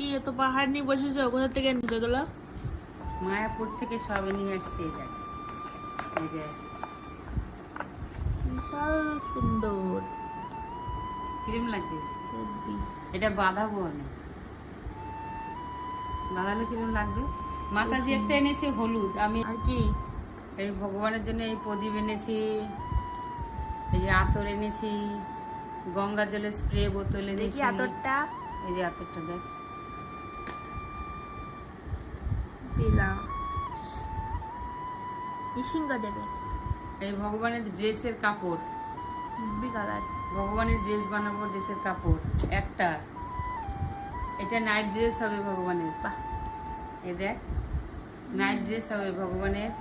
কি এত পাহাড় নিয়ে বসেছো? কোথা থেকে এনেছো এগুলো? মায়াপুর থেকে সবে নিয়ে আসছে। এই যে বিশাল সুন্দর। ক্রিম লাগছে, হেব্বি। এটা বাঁধাবো আমি। বাঁধালে কিরম লাগবে? মাতাজি একটা এনেছে হলুদ। আমি আর কি? এই ভগবানের জন্য এই প্রদীপ এনেছি, এই যে আতর এনেছি, গঙ্গা জলের স্প্রে বোতল দেখি এনেছি। আতরটা। এই যে আতরটা দেখ। পেলা ইসিঙ্গা দেবে। এই ভগবানের ড্রেসের কাপড়, হেব্বি কালার। ভগবানের ড্রেস বানাবো, ড্রেসের কাপড় একটা। এটা নাইট ড্রেস হবে ভগবানের। বাহ। এই দেখ, নাইট ড্রেস হবে ভগবানের।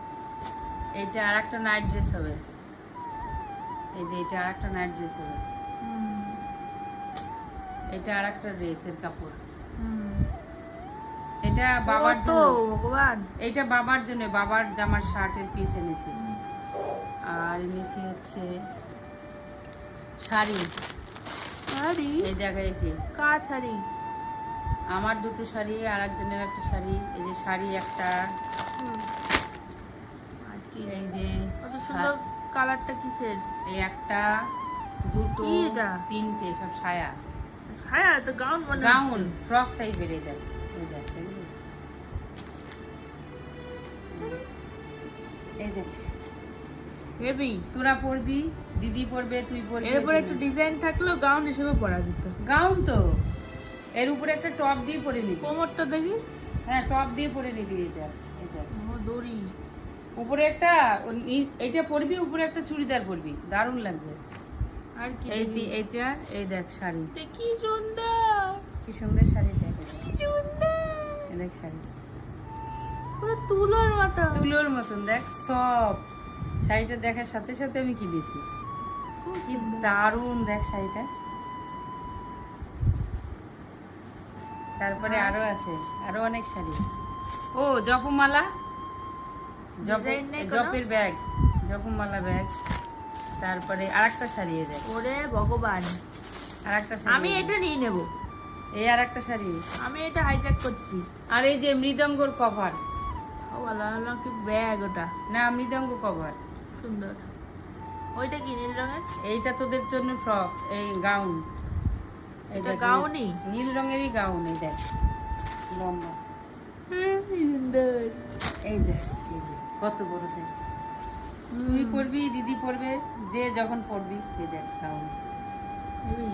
এইটা আর একটা নাইট ড্রেস হবে। এই যে এটা আর একটা নাইট ড্রেস হবে। এটা আর একটা ড্রেসের কাপড়। এটা বাবার তো জন্য, ভগবান। এইটা বাবার জন্য, বাবার জামার শার্টের পিস এনেছি। আর এনেছি হচ্ছে শাড়ি। শাড়ি? এই জায়গায় এটি কার শাড়ি? আমার দুটো শাড়ি, আর একজনের একটা শাড়ি। এই যে শাড়ি একটা, আর কি? এই যে কত সুন্দর কালারটা কিসের? এই একটা, দুটো, কি এটা? তিনটে, সব সায়া। হ্যাঁ তো গাউন মনে গাউন, ফ্রক টাইপের। এই দেখ, এই দেখ, দেখলি? এই দেখ, হেভি। তোরা পরবি, দিদি পরবে, তুই পরবি। এর উপরে একটু ডিজাইন থাকলেও গাউন হিসেবে পরা যেত। গাউন তো, এর উপরে একটা টপ দিয়ে পরে নিবি। কোমরটা দেখি। হ্যাঁ, টপ দিয়ে পরে নিবি। এটা এটা ও দড়ি। উপরে একটা, এইটা পরবি, উপরে একটা চুড়িদার পরবি, দারুণ লাগবে। আর কি? এইটা, এই দেখ শাড়ি, কি সুন্দর। কি সুন্দর শাড়ি। দেখ, কি সুন্দর। এই দেখ শাড়ি, পুরো তুলোর মতো। তুলোর মতন। দেখ সব, শাড়িটা দেখার সাথে সাথে আমি কিনেছি। কি দারুণ দেখ শাড়িটা। তারপরে আরো আছে, আরো অনেক শাড়ি। ও জপমালা, Design নেই কোনো? জপের ব্যাগ, জপমালা ব্যাগ। তারপরে আরেকটা শাড়ি। এই দেখ, ওরে ভগবান। আরেকটা শাড়ি। আমি এটা নিয়ে নেব। এই আরেকটা শাড়ি। আমি এটা হাইজ্যাক করছি। আর এই যে মৃদঙ্গর কভার। বলা কি ব্যাগ ওটা? না, মৃদঙ্গ কভার। সুন্দর। ওইটা কি নীল রঙের? এইটা তোদের জন্য ফ্রক, এই গাউন। এটা গাউনই? নীল রঙেরই গাউন। এই দেখ, লম্বা। সুন্দর। এই দেখ, এই যে কত বড় দেখ। তুই পরবি, দিদি পরবে, যে যখন পরবি। এই দেখ গাউন। হেভি।